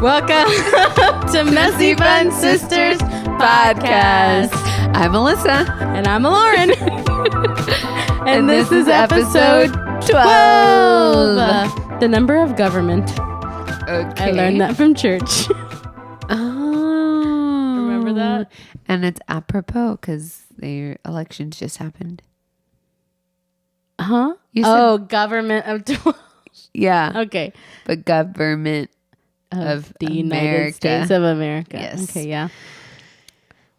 Welcome to Messy Bun Sisters Podcast. I'm Alyssa. And I'm Lauren. and this is episode 12. The number of government. Okay. I learned that from church. Oh. Remember that? And it's apropos because their elections just happened. Huh? You said, government of 12. Yeah. Okay. But government of the America. United States of America. Yes. Okay, yeah.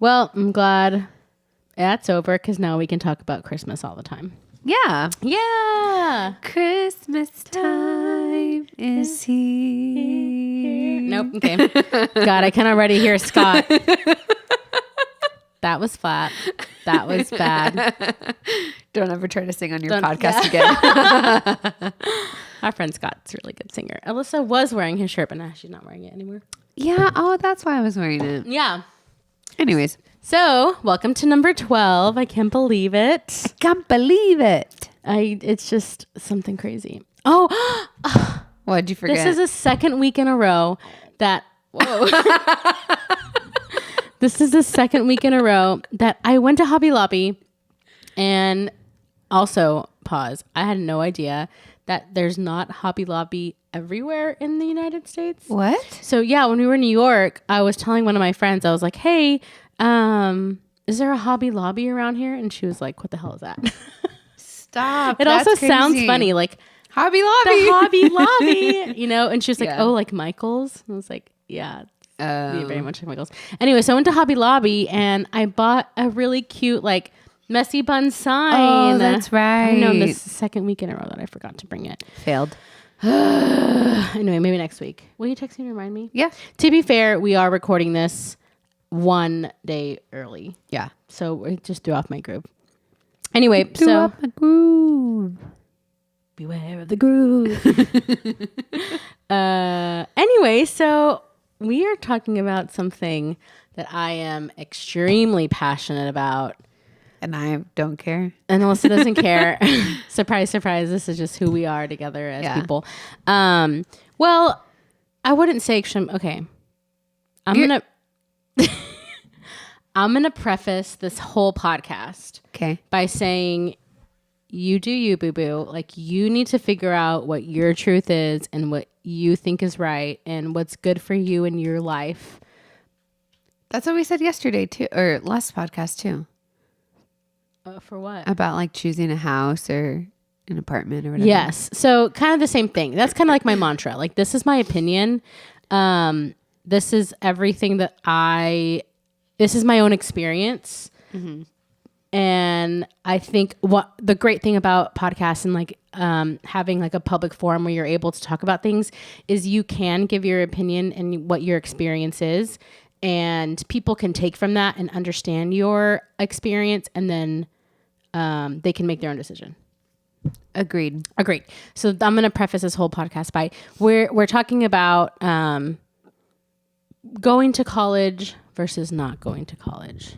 Well, I'm glad that's over because now we can talk about Christmas all the time. Yeah. Yeah. Christmas time is here. Nope. Okay. God, I can already hear Scott. That was flat. That was bad. Don't ever try to sing on your Don't- podcast again. Our friend Scott's a really good singer. Alyssa was wearing his shirt, but now she's not wearing it anymore. Yeah. Oh, that's why I was wearing it. Yeah. Anyways. So, welcome to number 12. I can't believe it. Can't believe it. It's just something crazy. Oh, What'd you forget? this is the second week in a row that... Whoa. This is the second week in a row that I went to Hobby Lobby and also, pause, I had no idea that there's not Hobby Lobby everywhere in the United States. What? So yeah, when we were in New York, I was telling one of my friends, I was like, hey, is there a Hobby Lobby around here? And she was like, what the hell is that? Stop. It also sounds funny, like Hobby Lobby. the Hobby Lobby, you know? And she was like, Yeah. oh, like Michael's? And I was like, yeah, it's very much like Michael's. Anyway, so I went to Hobby Lobby and I bought a really cute, like, messy bun sign. Oh, that's right. I know, this is the second week in a row that I forgot to bring it. Failed. Anyway, maybe next week. Will you text me to remind me? Yeah. To be fair, we are recording this one day early. Yeah. So it just threw off my groove. Anyway, Threw so up a groove. beware of the groove. Anyway, so we are talking about something that I am extremely passionate about. And I don't care. And Alyssa doesn't care. Surprise, surprise. This is just who we are together as people. Well, I wouldn't say, okay. I'm gonna preface this whole podcast by saying, you do you, boo-boo. Like, you need to figure out what your truth is and what you think is right and what's good for you in your life. That's what we said yesterday too, or last podcast too. For what? About like choosing a house or an apartment or whatever. Yes. So kind of the same thing. That's kind of like my mantra. Like, this is my opinion. This is everything that this is my own experience. Mm-hmm. And I think what the great thing about podcasts and like having like a public forum where you're able to talk about things is you can give your opinion and what your experience is, and people can take from that and understand your experience, and then they can make their own decision. Agreed. So I'm going to preface this whole podcast by we're talking about going to college versus not going to college.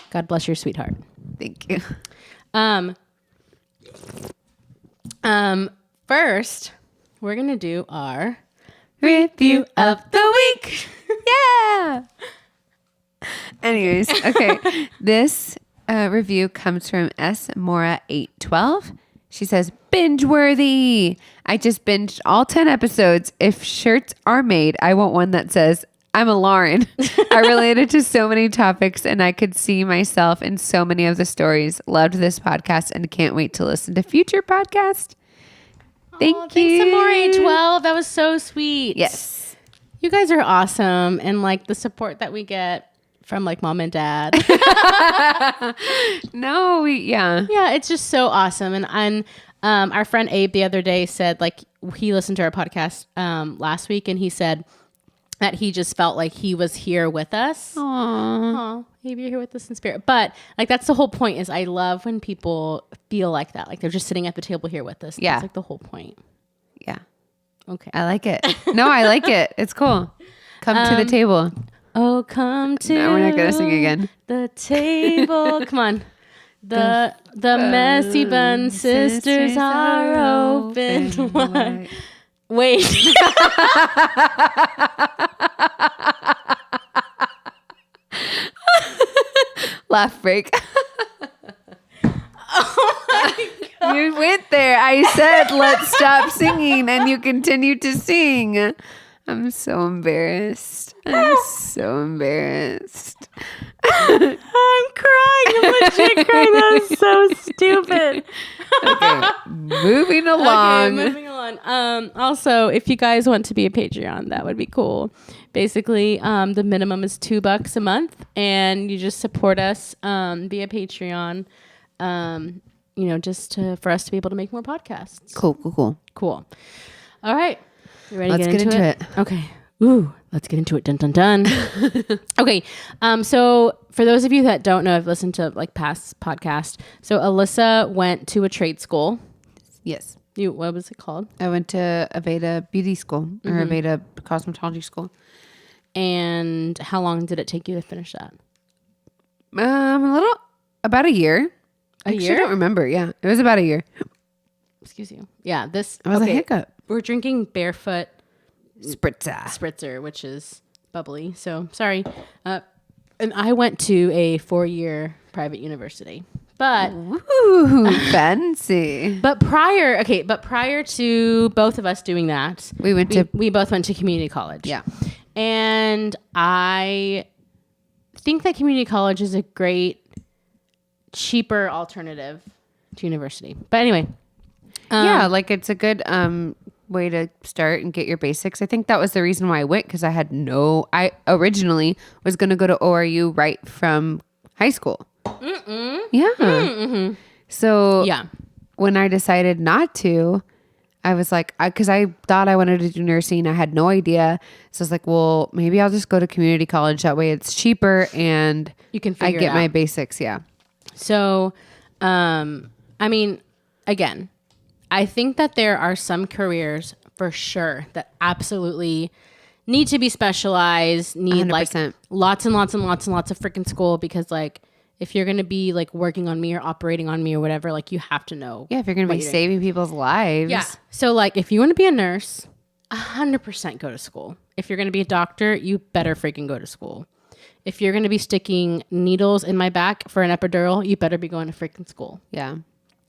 God bless your sweetheart. Thank you. First, we're going to do our Review of the week. Yeah. Anyways, okay. This review comes from S Mora 812. She says, binge worthy. I just binged all 10 episodes. If shirts are made, I want one that says, I'm a Lauren. I related to so many topics and I could see myself in so many of the stories. Loved this podcast and can't wait to listen to future podcasts. Thank you. Thanks, Amore 12. That was so sweet. Yes. You guys are awesome. And like the support that we get from like mom and dad. Yeah, it's just so awesome. And our friend Abe the other day said, like, he listened to our podcast last week and he said that he just felt like he was here with us. Aww. Maybe you're here with us in spirit. But like, that's the whole point, is I love when people feel like that. Like they're just sitting at the table here with us. Yeah. That's like the whole point. Yeah. Okay. I like it. No, I like it. It's cool. Come to the table. Oh, come to No, we're not going to sing again. The table. Come on. The messy bun sisters are open wide. Wait. Laugh break. Oh my God. You went there. I said, let's stop singing, and you continued to sing. I'm so embarrassed. I'm so embarrassed. I'm crying. I'm legit crying. That was so stupid. Okay, moving along. Okay, moving on. Also, if you guys want to be a Patreon, that would be cool. Basically, the minimum is $2 a month, and you just support us via Patreon. Just for us to be able to make more podcasts. Cool. All right. You ready Let's to get into it? Okay. Ooh, let's get into it. Dun, dun, dun. Okay. So for those of you that don't know, I've listened to like past podcasts. So Alyssa went to a trade school. Yes. What was it called? I went to Aveda Beauty School or Aveda Cosmetology School. And how long did it take you to finish that? About a year. A year? I don't remember. Yeah, it was about a year. Excuse you. Yeah, this was a hiccup. We're drinking Barefoot Spritzer, which is bubbly. So sorry. And I went to a 4-year private university, but ooh, fancy. But prior to both of us doing that, we both went to community college. Yeah, and I think that community college is a great, cheaper alternative to university. But anyway, yeah, like it's a good way to start and get your basics. I think that was the reason why I went, because I originally was going to go to ORU right from high school. Yeah. Mm-hmm. So yeah, when I decided not to, I was like, because I thought I wanted to do nursing. I had no idea. So I was like, well, maybe I'll just go to community college. That way it's cheaper and you can I figure get it my out. basics. Yeah. So, again, I think that there are some careers for sure that absolutely need to be specialized, need 100%. like lots and lots and lots and lots of freaking school, because like if you're going to be like working on me or operating on me or whatever, like you have to know. Yeah. If you're going to be saving people's lives. Yeah. So like if you want to be a nurse, 100% go to school. If you're going to be a doctor, you better freaking go to school. If you're going to be sticking needles in my back for an epidural, you better be going to freaking school. Yeah.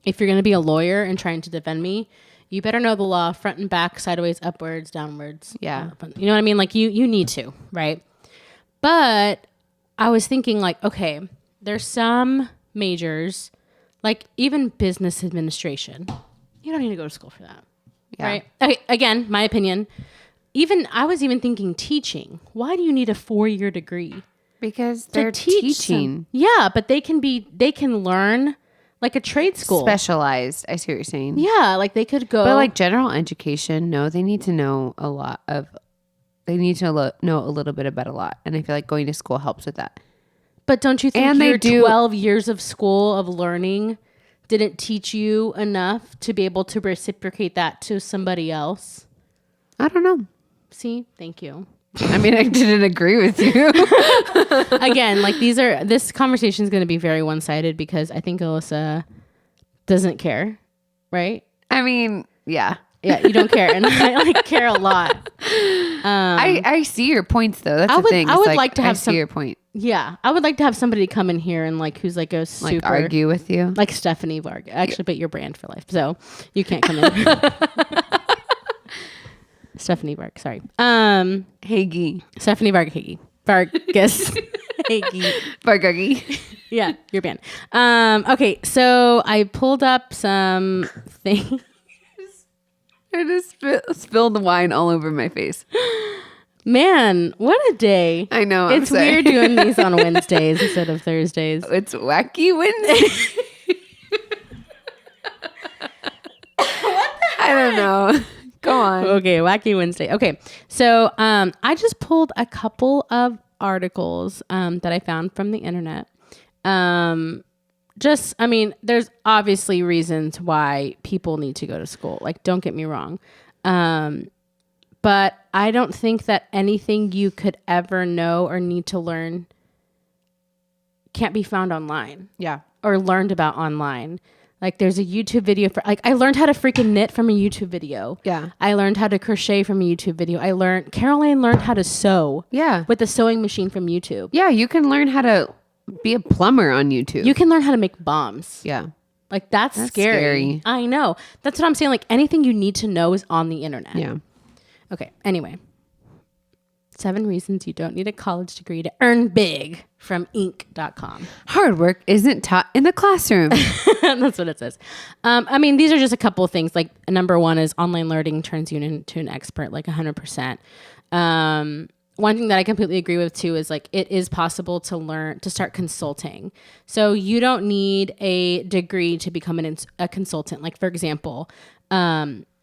If you're going to be a lawyer and trying to defend me, you better know the law front and back, sideways, upwards, downwards. Yeah. You know what I mean? Like you need to, right? But I was thinking like, okay, there's some majors, like even business administration. You don't need to go to school for that. Yeah. Right? Okay, again, my opinion. I was even thinking teaching. Why do you need a 4-year degree? Because they're teaching. teaching. Yeah, but they can learn like a trade school. Specialized. I see what you're saying. Yeah, like they could go. But like general education, no, they need to know a lot of, they need to know a little bit about a lot. And I feel like going to school helps with that. But don't you think and your 12 years of school of learning didn't teach you enough to be able to reciprocate that to somebody else? I don't know. See? Thank you. I mean, I didn't agree with you. Again, like this conversation is going to be very one-sided because I think Alyssa doesn't care, right? I mean, yeah. Yeah, you don't care. And I like care a lot. I see your points though. That's the thing. I would like to have see your point. Yeah. I would like to have somebody come in here and like, who's like a super. Like argue with you. Like Stephanie Varg. Actually, but you're brand for life. So you can't come in. Stephanie Varg, sorry. Hagee. Stephanie Varg Vargas. Hagee. Vargagi. Yeah, your band. Okay, so I pulled up some things. I just spilled the wine all over my face. Man, what a day. I know. It's weird doing these on Wednesdays instead of Thursdays. It's wacky Wednesday. I don't know. Go on. Okay, wacky Wednesday. Okay, so I just pulled a couple of articles that I found from the internet. There's obviously reasons why people need to go to school. Like, don't get me wrong. But I don't think that anything you could ever know or need to learn can't be found online. Yeah. Or learned about online. Like there's a YouTube video for like I learned how to freaking knit from a YouTube video. Yeah. I learned how to crochet from a YouTube video. Caroline learned how to sew. Yeah. With the sewing machine from YouTube. Yeah, you can learn how to be a plumber on YouTube. You can learn how to make bombs. Yeah. Like that's scary. I know. That's what I'm saying. Like anything you need to know is on the internet. Yeah. Okay. Anyway. 7 reasons you don't need a college degree to earn big from Inc.com. Hard work isn't taught in the classroom. That's what it says. I mean, these are just a couple of things. Like number 1 is online learning turns you into an expert, like 100%. One thing that I completely agree with too is like it is possible to start consulting. So you don't need a degree to become a consultant. Like for example,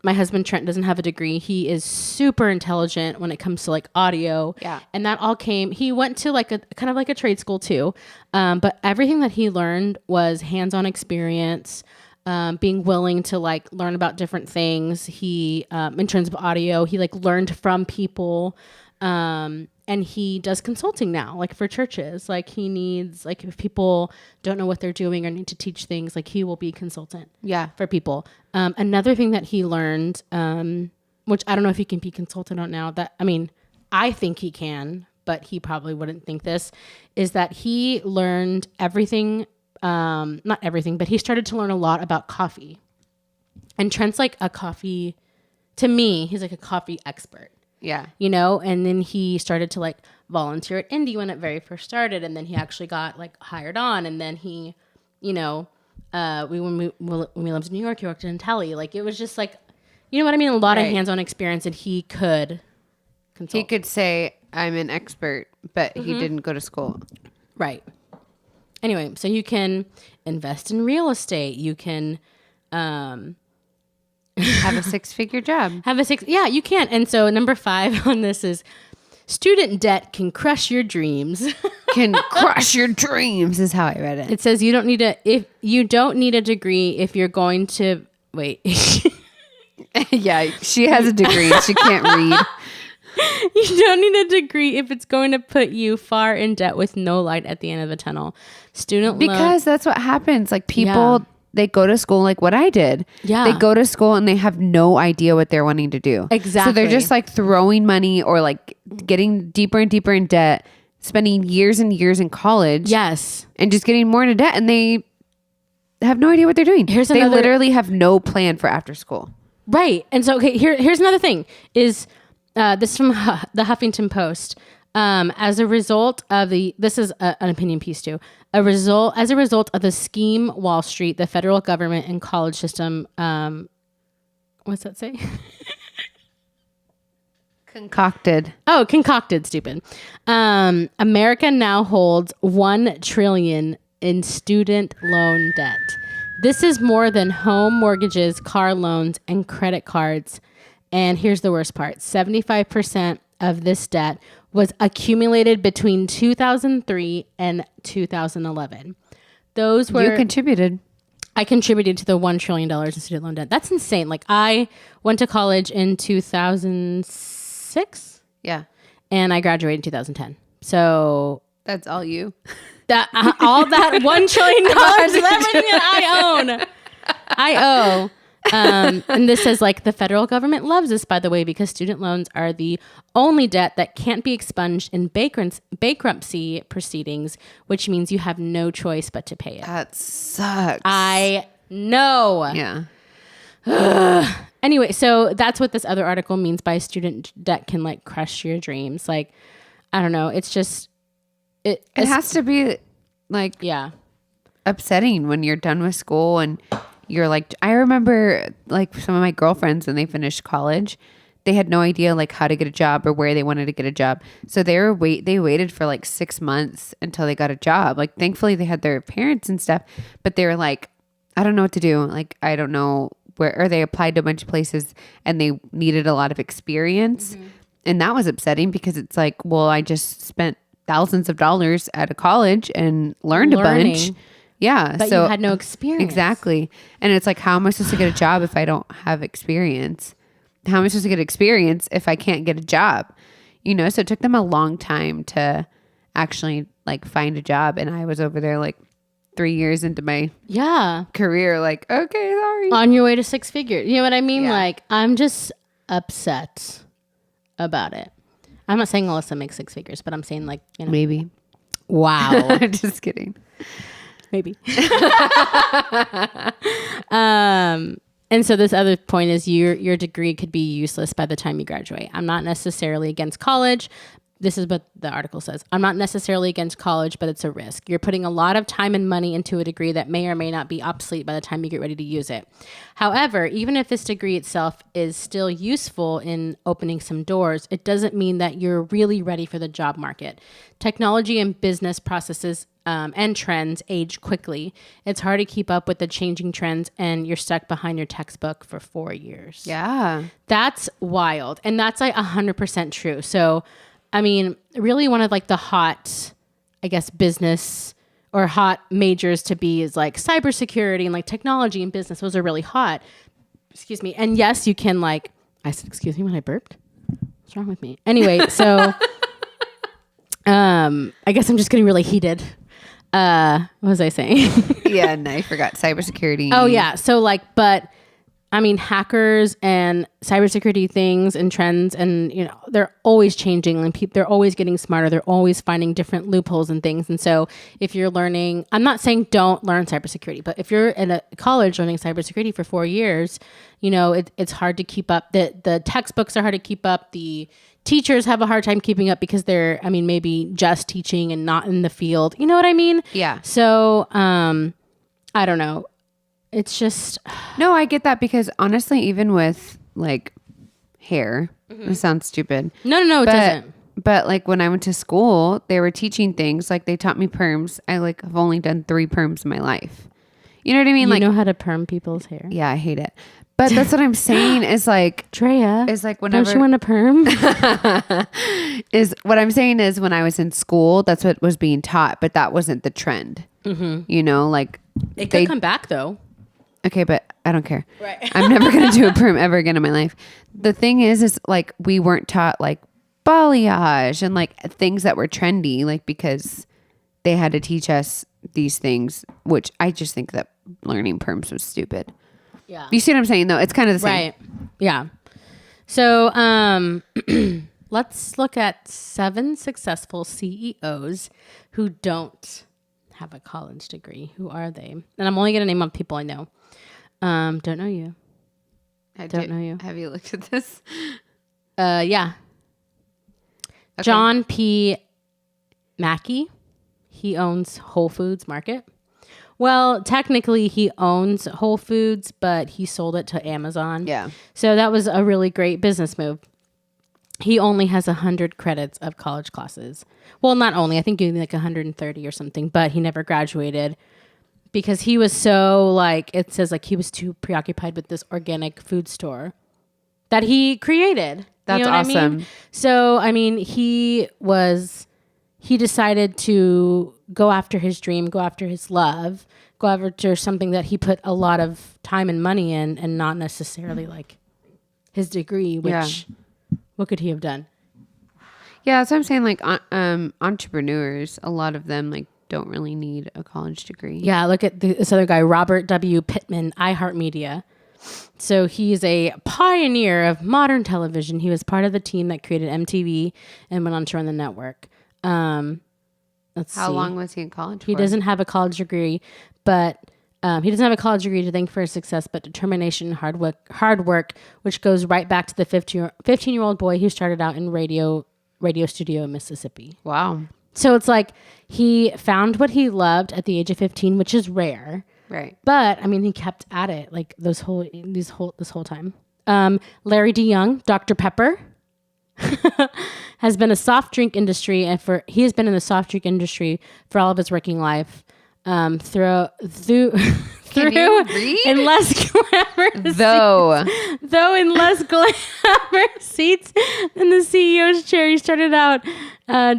my husband Trent doesn't have a degree. He is super intelligent when it comes to like audio. Yeah. And that all he went to like a kind of like a trade school too. But everything that he learned was hands-on experience, being willing to like learn about different things. He, in terms of audio, he like learned from people. And he does consulting now, like for churches. Like he needs, like if people don't know what they're doing or need to teach things, like he will be consultant. Yeah. For people. Another thing that he learned, which I don't know if he can be consultant on now. I think he can, but he probably wouldn't think this, is that he learned everything. Not everything, but he started to learn a lot about coffee. And Trent's like to me, he's like a coffee expert. Yeah. You know, and then he started to like volunteer at Indy when it very first started. And then he actually got like hired on. And then he, you know, when we lived in New York, he worked in Telly. Like it was just like, you know what I mean? A lot of hands-on experience, and he could consult. He could say, I'm an expert, but he didn't go to school. Right. Anyway, so you can invest in real estate. You can, have a 6-figure job. Yeah, you can. And so number 5 on this is student debt can crush your dreams. Can crush your dreams is how I read it. It says you don't need a degree if you're going to wait. Yeah, she has a degree. She can't read. You don't need a degree if it's going to put you far in debt with no light at the end of the tunnel. Because that's what happens. Like people, they go to school like what I did. Yeah. They go to school and they have no idea what they're wanting to do. Exactly. So they're just like throwing money or like getting deeper and deeper in debt, spending years and years in college. Yes. And just getting more into debt, and they have no idea what they're doing. They literally have no plan for after school. Right. And so, okay, here's another thing is this is from the Huffington Post. As a result of this is an opinion piece too. As a result of the scheme Wall Street, the federal government and college system, what's that say? Concocted. Oh, concocted, stupid. America now holds $1 trillion in student loan debt. This is more than home mortgages, car loans, and credit cards. And here's the worst part. 75% of this debt was accumulated between 2003 and 2011. Those were... You contributed. I contributed to the $1 trillion in student loan debt. That's insane. Like I went to college in 2006. Yeah. And I graduated in 2010. So... That's all you. That all that $1 trillion is everything that I owe. And this says like the federal government loves this, by the way, because student loans are the only debt that can't be expunged in bankruptcy proceedings, which means you have no choice but to pay it. That sucks. I know. Yeah. Anyway, so that's what this other article means by student debt can like crush your dreams. Like, I don't know. It's just, it has to be like, upsetting when you're done with school and you're like, I remember like some of my girlfriends when they finished college, they had no idea like how to get a job or where they wanted to get a job. So they waited for like 6 months until they got a job. Like thankfully they had their parents and stuff, but they were like, I don't know what to do. Like, I don't know where, or they applied to a bunch of places and they needed a lot of experience. Mm-hmm. And that was upsetting because it's like, well, I just spent thousands of dollars at a college and learned a bunch. Yeah. But so you had no experience. Exactly. And it's like, how am I supposed to get a job if I don't have experience? How am I supposed to get experience if I can't get a job? You know, so it took them a long time to actually like find a job. And I was over there like 3 years into my Yeah. career. Like, okay, sorry. On your way to 6 figures. You know what I mean? Yeah. Like, I'm just upset about it. I'm not saying Alyssa makes 6 figures, but I'm saying like, you know. Maybe. Wow. Just kidding. Maybe. And so this other point is your degree could be useless by the time you graduate. I'm not necessarily against college. This is what the article says. I'm not necessarily against college, but it's a risk. You're putting a lot of time and money into a degree that may or may not be obsolete by the time you get ready to use it. However, even if this degree itself is still useful in opening some doors, it doesn't mean that you're really ready for the job market. Technology and business processes and trends age quickly. It's hard to keep up with the changing trends, and you're stuck behind your textbook for 4 years. Yeah. That's wild. And that's like 100% true. So, I mean, really one of like the hot, I guess, business or hot majors to be is like cybersecurity and like technology and business. Those are really hot. Excuse me. And yes, you can like, I said, excuse me when I burped. What's wrong with me? Anyway, so I guess I'm just getting really heated. What was I saying? Yeah, and I forgot cybersecurity. Oh yeah. So like, but I mean, hackers and cybersecurity things and trends, and you know, they're always changing, and they're always getting smarter. They're always finding different loopholes and things. And so, if you're learning, I'm not saying don't learn cybersecurity, but if you're in a college learning cybersecurity for 4 years, you know, it's hard to keep up. The textbooks are hard to keep up. The teachers have a hard time keeping up because they're, I mean, maybe just teaching and not in the field. You know what I mean? Yeah. So, I don't know. It's just No, I get that because honestly, even with like hair, it sounds stupid. no, it doesn't. But like when I went to school, they were teaching things like they taught me perms. I like have only done 3 perms in my life. You know what I mean? You like know how to perm people's hair. Yeah, I hate it. But that's what I'm saying is like Drea, is like whenever don't you want a perm? is what I'm saying is when I was in school, that's what was being taught, but that wasn't the trend. You know, like It could come back though. Okay, but I don't care. Right. I'm never going to do a perm ever again in my life. The thing is like we weren't taught like balayage and like things that were trendy, like because they had to teach us these things, which I just think that learning perms was stupid. Yeah. You see what I'm saying though? It's kind of the same. Right. Yeah. So let's look at 7 successful CEOs who don't have a college degree. Who are they? And I'm only going to name up people I know. Don't know you. Don't know you. Have you looked at this? Yeah. Okay. John P. Mackey. He owns Whole Foods Market. Well, technically he owns Whole Foods, but he sold it to Amazon. Yeah. So that was a really great business move. He only has 100 credits of college classes. Well, not only, I think he like 130 or something, but he never graduated because he was so like, it says like he was too preoccupied with this organic food store that he created. That's you know what awesome. I mean? So, I mean, he decided to go after his dream, go after his love, go after something that he put a lot of time and money in and not necessarily like his degree, which what could he have done? Yeah, that's what I'm saying. Like entrepreneurs, a lot of them like don't really need a college degree. Yeah, look at this other guy, Robert W. Pittman, iHeartMedia. So he's a pioneer of modern television. He was part of the team that created MTV and went on to run the network. Let's see. How long was he in college for? He doesn't have a college degree, but he doesn't have a college degree to thank for his success, but determination and hard work, which goes right back to the 15-year-old boy who started out in radio studio in Mississippi. Wow. So it's like he found what he loved at the age of 15, which is rare. Right. But I mean, he kept at it like this whole time. Larry DeYoung, Dr. Pepper, has been a soft drink industry, and he has been in the soft drink industry for all of his working life. Through Can you read? in less glamorous Though in less glamorous seats in the CEO's chair, he started out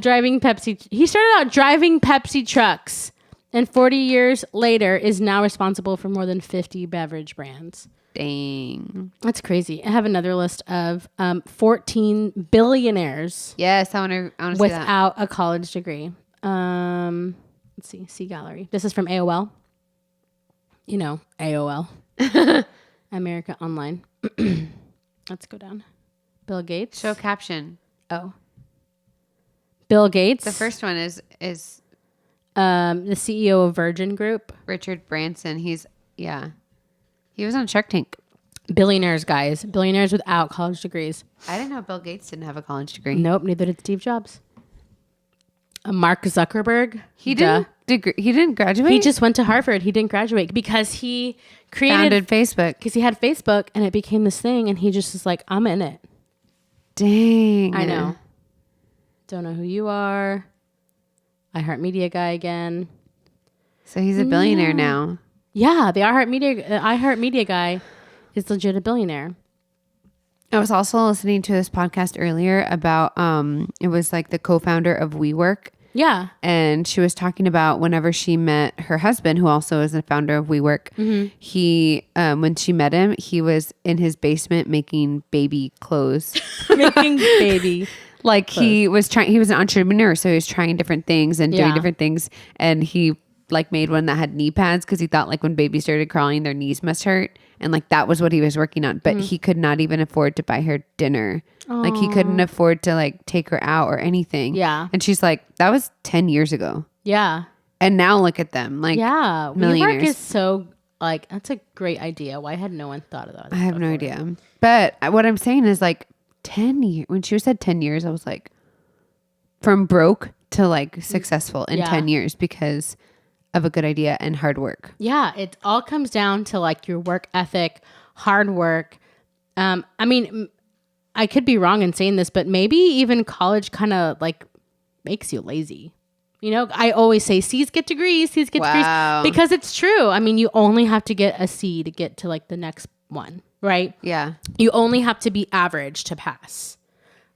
driving Pepsi. He started out driving Pepsi trucks, and 40 years later is now responsible for more than 50 beverage brands. dang. That's crazy. I have another list of 14 billionaires. Yes, I want to see that. Without a college degree. Let's see gallery. This is from AOL. You know, AOL. America Online. Let's go down. Bill Gates. Show caption. Oh. Bill Gates. The first one is the CEO of Virgin Group. Richard Branson. He was on Shark Tank. Billionaires, guys. Billionaires without college degrees. I didn't know Bill Gates didn't have a college degree. Nope, neither did Steve Jobs. Mark Zuckerberg. He didn't graduate? He just went to Harvard. He didn't graduate because he founded Facebook. Because he had Facebook and it became this thing and he just was like, I'm in it. Dang. I know. Don't know who you are. iHeartMedia guy again. So he's a billionaire now. Yeah, the iHeartMedia guy is legit a billionaire. I was also listening to this podcast earlier about it was like the co-founder of WeWork. Yeah. And she was talking about whenever she met her husband, who also is the founder of WeWork, he when she met him, he was in his basement making baby clothes. Making baby. Like clothes. He was an entrepreneur, so he was trying different things and doing different things. And he like made one that had knee pads because he thought like when babies started crawling, their knees must hurt. And like that was what he was working on. But he could not even afford to buy her dinner. Aww. Like he couldn't afford to like take her out or anything. Yeah. And she's like, that was 10 years ago. Yeah. And now look at them. Like millionaires. WeWork is so like, that's a great idea. Why had no one thought of that? I have no idea. But what I'm saying is like 10 years. When she said 10 years, I was like from broke to like successful in 10 years because of a good idea and hard work. Yeah, it all comes down to like your work ethic, hard work. I mean, I could be wrong in saying this, but maybe even college kind of like makes you lazy. You know, I always say C's get degrees, C's get degrees, because it's true. I mean, you only have to get a C to get to like the next one, right? Yeah. You only have to be average to pass.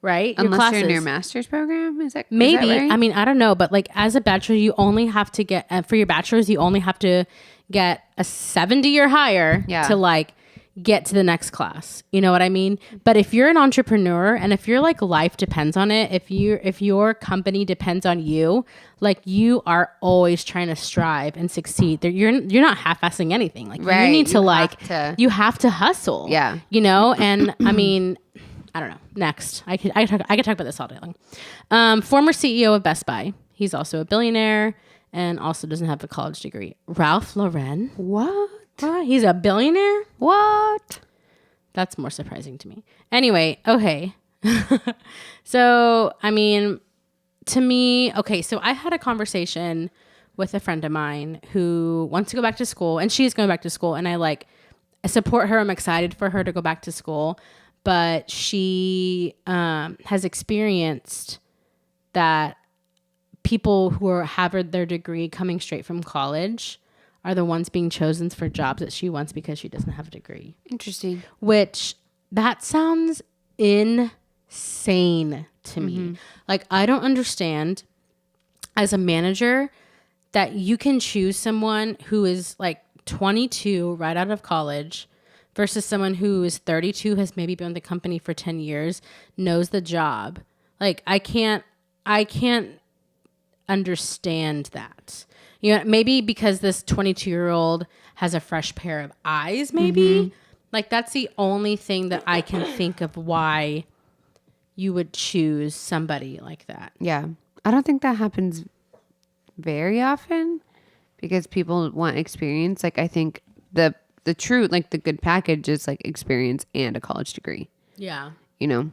Right? Unless you're in your master's program? Is that right? I mean, I don't know. But like as a bachelor, you only have to get, for your bachelor's, you only have to get a 70 or higher to like get to the next class. You know what I mean? But if you're an entrepreneur and if your like life depends on it, if your company depends on you, like you are always trying to strive and succeed. You're not half-assing anything. Like you need to you have to hustle. Yeah. You know? And I mean, I don't know. Next, I could talk about this all day long. Former CEO of Best Buy. He's also a billionaire and also doesn't have a college degree. Ralph Lauren. What? He's a billionaire? What? That's more surprising to me. Anyway, okay. So, I mean, to me, okay, so I had a conversation with a friend of mine who wants to go back to school, and she's going back to school, and I support her. I'm excited for her to go back to school. But she has experienced that people who have their degree coming straight from college are the ones being chosen for jobs that she wants because she doesn't have a degree. Interesting. Which, that sounds insane to me. Like, I don't understand as a manager that you can choose someone who is like 22 right out of college versus someone who is 32, has maybe been with the company for 10 years, knows the job. Like, I can't understand that. You know, maybe because this 22-year-old has a fresh pair of eyes, maybe. Like, that's the only thing that I can think of why you would choose somebody like that. Yeah. I don't think that happens very often because people want experience. Like, I think the true, like the good package is like experience and a college degree. Yeah. You know?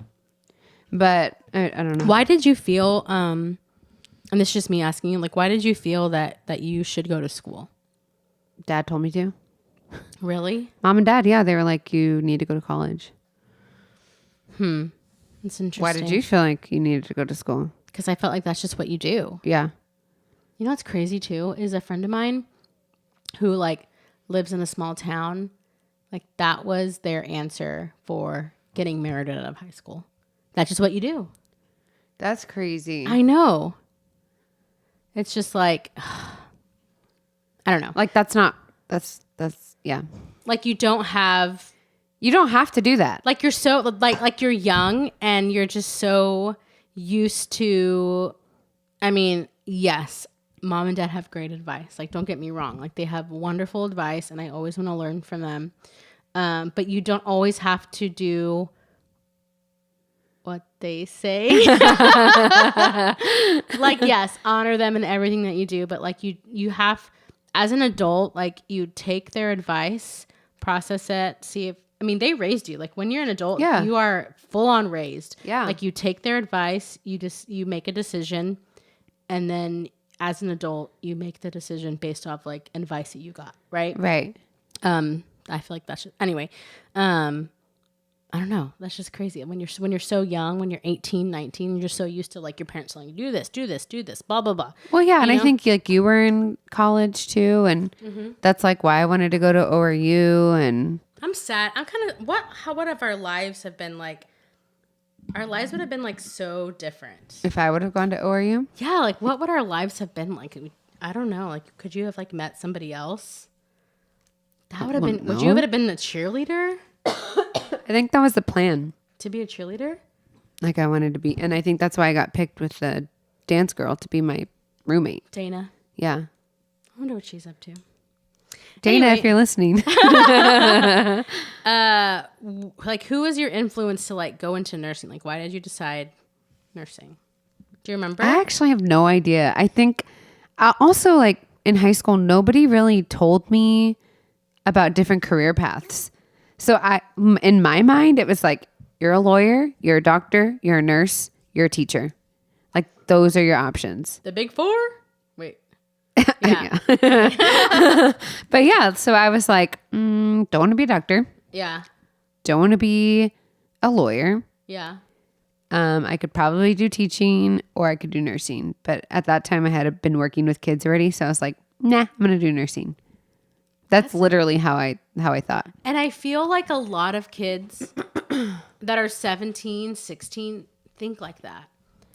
But I don't know. Why did you feel, and this is just me asking you, like, why did you feel that you should go to school? Dad told me to. Really? Mom and dad, yeah. They were like, you need to go to college. That's interesting. Why did you feel like you needed to go to school? Because I felt like that's just what you do. Yeah. You know what's crazy too is a friend of mine who like lives in a small town. Like that was their answer for getting married out of high school. That's just what you do. That's crazy. I know. It's just like, I don't know. Like that's yeah. Like you don't have to do that. Like you're so like you're young and you're just so used to, I mean, yes, mom and dad have great advice. Like, don't get me wrong. Like, they have wonderful advice, and I always want to learn from them. But you don't always have to do what they say. Like, yes, honor them in everything that you do, but like you have, as an adult, like, you take their advice, process it, see if, I mean, they raised you. Like, when you're an adult, you are full on raised. Yeah. Like, you take their advice, you make a decision, and then as an adult, you make the decision based off like advice that you got, right? Right. I feel like that's just, anyway. I don't know. That's just crazy. When you're so young, when you're 18, 19, you're just so used to like your parents telling you, do this, blah, blah, blah. Well, yeah. And I think like you were in college too. And that's like why I wanted to go to ORU. And I'm sad. I'm kind of, what if our lives have been like, our lives would have been like so different. if I would have gone to ORU. Yeah. Like, what would our lives have been like? I don't know. Like, could you have like met somebody else? That would have been, would you have been a cheerleader? I think that was the plan. To be a cheerleader? Like I wanted to be. And I think that's why I got picked with the dance girl to be my roommate. Dana. Yeah. I wonder what she's up to. Dana, Anyway. if you're listening. Like, who was your influence to like go into nursing? Like, why did you decide nursing? Do you remember? I actually have no idea. I think also like in high school, nobody really told me about different career paths. So in my mind, it was like, you're a lawyer, you're a doctor, you're a nurse, you're a teacher. Like those are your options. The big four? Wait. Yeah. But yeah, so I was like, don't want to be a doctor. Yeah. Don't want to be a lawyer. Yeah. I could probably do teaching or I could do nursing. But at that time I had been working with kids already. So I was like, nah, I'm going to do nursing. That's literally how I thought. And I feel like a lot of kids that are 17, 16 think like that.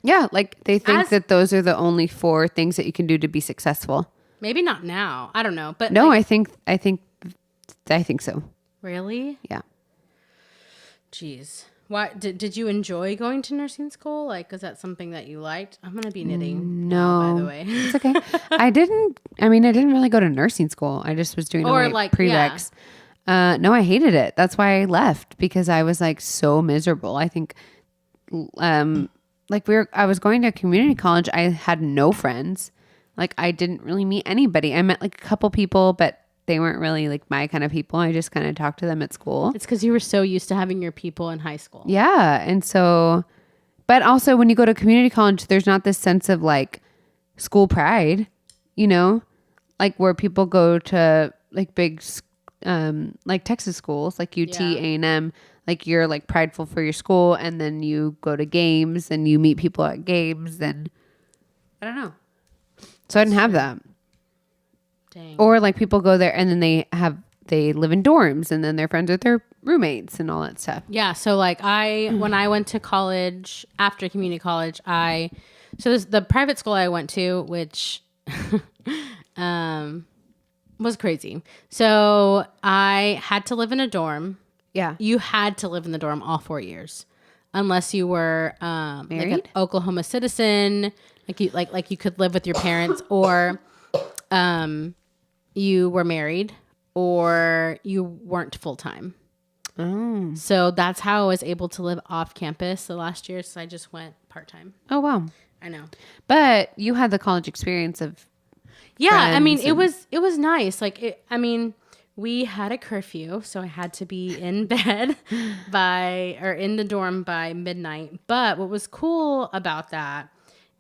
Yeah, like they think that those are the only 4 things that you can do to be successful. Maybe not now. I don't know. But no, like, I think so. Really? Yeah. Jeez. Why did you enjoy going to nursing school? Like, is that something that you liked? I'm gonna be knitting. No, now, by the way. It's okay. I didn't really go to nursing school. I just was doing all my like, prereqs. Yeah. No, I hated it. That's why I left because I was like so miserable. I think, like I was going to community college. I had no friends. Like I didn't really meet anybody. I met like a couple people, but they weren't really like my kind of people. I just kind of talked to them at school. It's because you were so used to having your people in high school. Yeah. And so, but also when you go to community college, there's not this sense of like school pride, you know, like where people go to like big, like Texas schools, like UT, A&M, like you're like prideful for your school. And then you go to games and you meet people at games and I don't know. So I didn't have that. Dang. Or like people go there and then they live in dorms and then they're friends with their roommates and all that stuff. Yeah. So like when I went to college, after community college, the private school I went to, which was crazy. So I had to live in a dorm. Yeah. You had to live in the dorm all 4 years, unless you were like an Oklahoma citizen, like you could live with your parents, or you were married, or you weren't full time. Oh. So that's how I was able to live off campus the last year. So I just went part time. Oh wow. I know. But you had the college experience of I mean it was nice. Like we had a curfew, so I had to be in bed in the dorm by midnight. But what was cool about that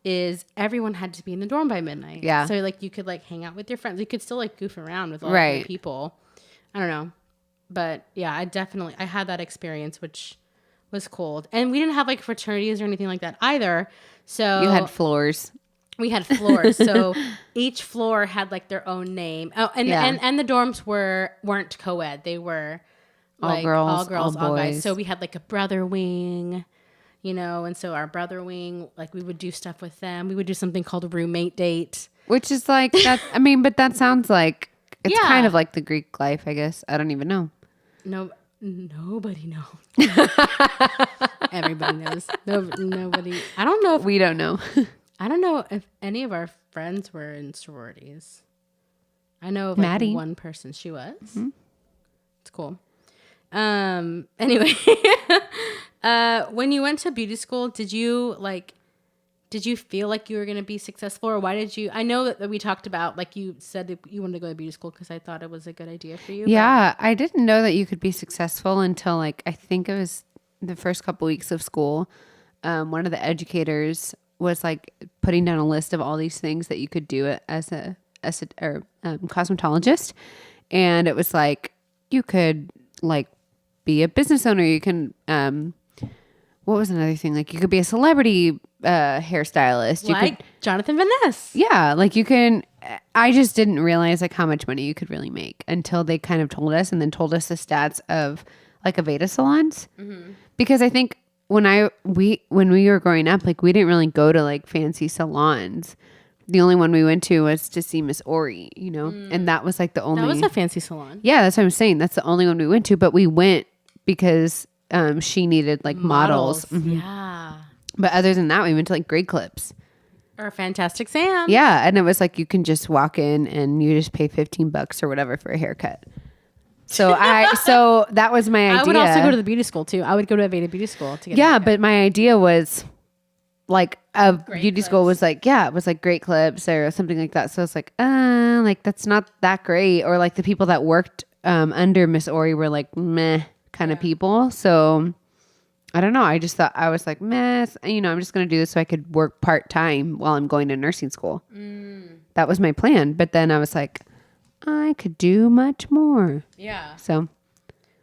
is everyone had to be in the dorm by midnight. Yeah. So like you could like hang out with your friends. You could still like goof around with all the people. I don't know. But yeah, I had that experience, which was cool. And we didn't have like fraternities or anything like that either. So you had floors. We had floors. So each floor had like their own name. Oh, and the dorms weren't co-ed. They were like all girls, all guys. So we had like a brother wing, you know, and so our brother wing, like we would do stuff with them. We would do something called a roommate date. Which is like that. I mean, but that sounds like it's kind of like the Greek life, I guess. I don't even know. No, nobody knows. Everybody knows. Nobody. I don't know if we don't know. I don't know if any of our friends were in sororities. I know of like Maddie. one person. She was. Mm-hmm. It's cool. Anyway, when you went to beauty school, did you feel like you were going to be successful, or why did you? I know that we talked about, like, you said that you wanted to go to beauty school because I thought it was a good idea for you. Yeah, I didn't know that you could be successful until like I think it was the first couple weeks of school. One of the educators was like putting down a list of all these things that you could do as a cosmetologist, and it was like you could like be a business owner. You can what was another thing? Like you could be a celebrity hairstylist. Like you could, Jonathan Van Ness. Yeah, like you can. I just didn't realize like how much money you could really make until they kind of told us, and then told us the stats of like Aveda salons. Mm-hmm. Because I think when we were growing up, like we didn't really go to like fancy salons. The only one we went to was to see Miss Ori, you know, and that was like the only. That was a fancy salon. Yeah, that's what I'm saying. That's the only one we went to, but we went because she needed like models. Mm-hmm. Yeah. But other than that, we went to like Great Clips. Or Fantastic Sam. Yeah, and it was like you can just walk in and you just pay $15 or whatever for a haircut. So that was my idea. I would also go to the beauty school too. I would go to Aveda Beauty School to get. Yeah, but my idea was like a beauty school was like, yeah, it was like Great Clips or something like that. So it's like that's not that great. Or like the people that worked under Miss Ori were like meh kind of people. So I don't know. I just thought, I was like, meh, I'm just going to do this so I could work part-time while I'm going to nursing school. That was my plan. But then I was like, I could do much more. Yeah. So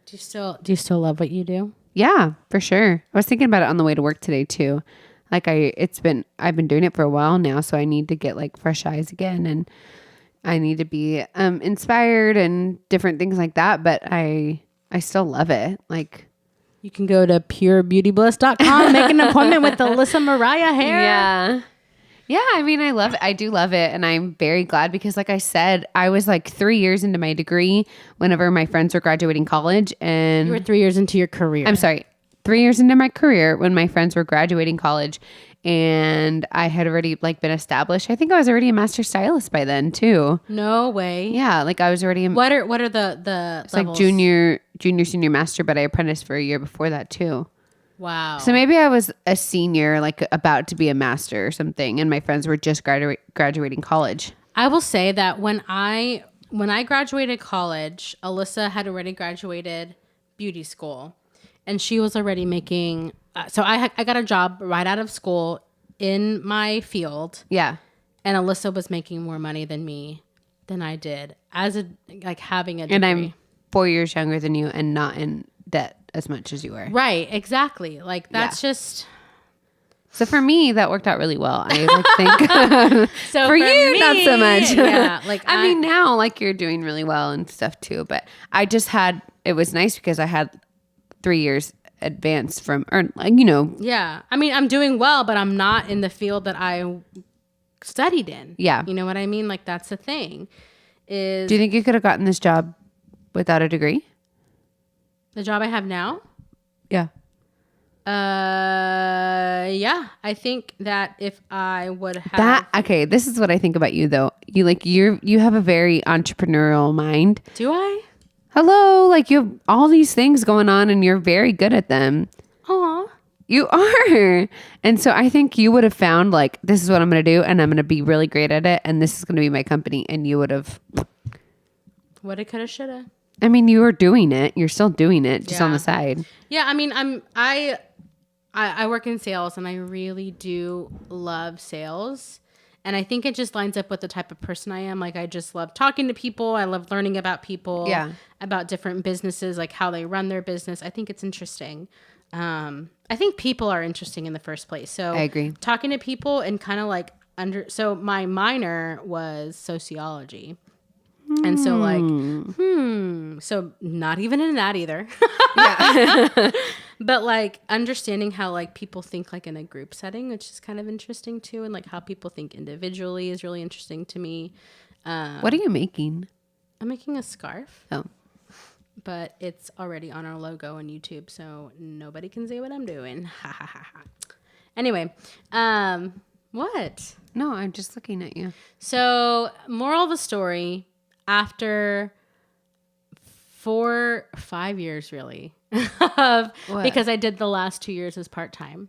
do you still love what you do? Yeah, for sure. I was thinking about it on the way to work today too. Like I've been doing it for a while now, so I need to get like fresh eyes again, and I need to be inspired and different things like that. But I still love it. Like you can go to purebeautybliss.com, make an appointment with Alyssa Mariah Hair. Yeah. Yeah, I mean, I love it. I do love it. And I'm very glad because like I said, I was like 3 years into my degree whenever my friends were graduating college. And you were 3 years into your career. I'm sorry, 3 years into my career when my friends were graduating college. And I had already like been established. I think I was already a master stylist by then too. No way. Yeah, like I was already. What are the it's levels? like junior, senior, master, but I apprenticed for a year before that too. Wow. So maybe I was a senior, like about to be a master or something, and my friends were just graduating college. I will say that when I graduated college, Alyssa had already graduated beauty school, and she was already making. So I got a job right out of school in my field. Yeah. And Alyssa was making more money than I did as having a degree. And I'm 4 years younger than you and not in debt as much as you were. Right. Exactly. Like that's just. So for me, that worked out really well. I think so for you, me, not so much. Yeah. Like I mean, now like you're doing really well and stuff too, but I just it was nice because I had 3 years advanced from, or Yeah. I mean, I'm doing well, but I'm not in the field that I studied in. Yeah. You know what I mean? Like that's the thing is. Do you think you could have gotten this job without a degree? The job I have now? Yeah. Yeah. I think that if I would have okay, this is what I think about you though. You have a very entrepreneurial mind. Do I? Hello, like you have all these things going on and you're very good at them. Aw. You are. And so I think you would have found like, this is what I'm going to do and I'm going to be really great at it and this is going to be my company, and you would have. Woulda, coulda, shoulda. I mean, you were doing it. You're still doing it just on the side. Yeah. I mean, I work in sales and I really do love sales. And I think it just lines up with the type of person I am. Like, I just love talking to people. I love learning about people, about different businesses, like how they run their business. I think it's interesting. I think people are interesting in the first place. So I agree. Talking to people and kind of like so my minor was sociology. And so so not even in that either. Yeah. But like understanding how like people think like in a group setting, which is kind of interesting too. And like how people think individually is really interesting to me. What are you making? I'm making a scarf. Oh. But it's already on our logo on YouTube, so nobody can see what I'm doing. Anyway, What? No, I'm just looking at you. So, moral of the story, after 5 years really, because I did the last 2 years as part-time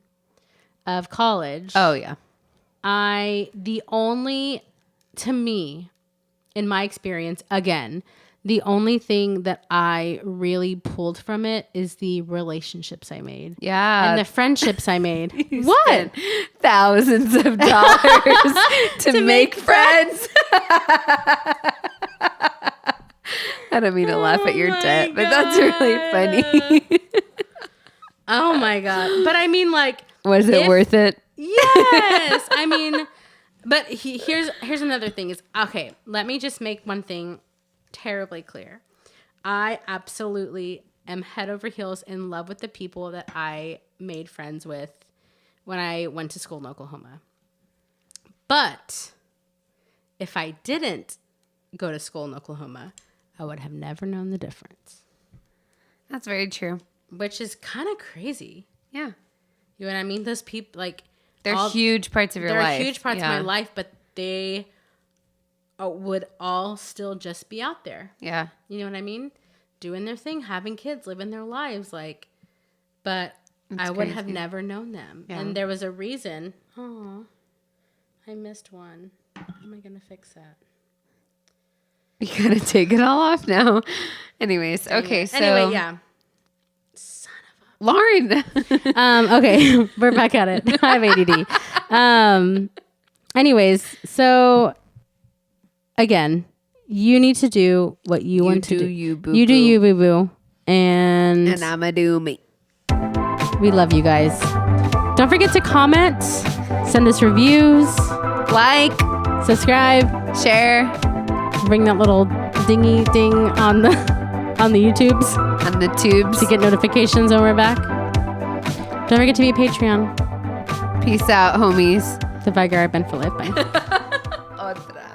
of college. Oh, yeah. To me, in my experience, again, the only thing that I really pulled from it is the relationships I made. Yeah. And the friendships I made. What? Thousands of dollars to make friends. I don't mean to laugh at your debt, but that's really funny. Oh my God. But I mean, like. Was it worth it? Yes. I mean, but here's another thing is, okay, let me just make one thing terribly clear. I absolutely am head over heels in love with the people that I made friends with when I went to school in Oklahoma. But if I didn't go to school in Oklahoma, I would have never known the difference. That's very true. Which is kind of crazy. Yeah. You know what I mean? Those people, like... They're huge parts of your life. They're huge parts of my life, but they would all still just be out there. Yeah. You know what I mean? Doing their thing, having kids, living their lives. But I would have never known them. Yeah. And there was a reason. Oh, I missed one. How am I going to fix that? You got to take it all off now. Anyways, okay. So anyway, yeah. Lauren. Okay, we're back at it. I have ADD. Anyways, so again, you need to do what you want to do. You do you, boo boo. And I'ma do me. We love you guys. Don't forget to comment, send us reviews, like, subscribe, share, ring that little dingy ding on the YouTubes. On the tubes. To get notifications when we're back. Don't forget to be a Patreon. Peace out, homies. The Vigar I've been for life. Bye. Otra.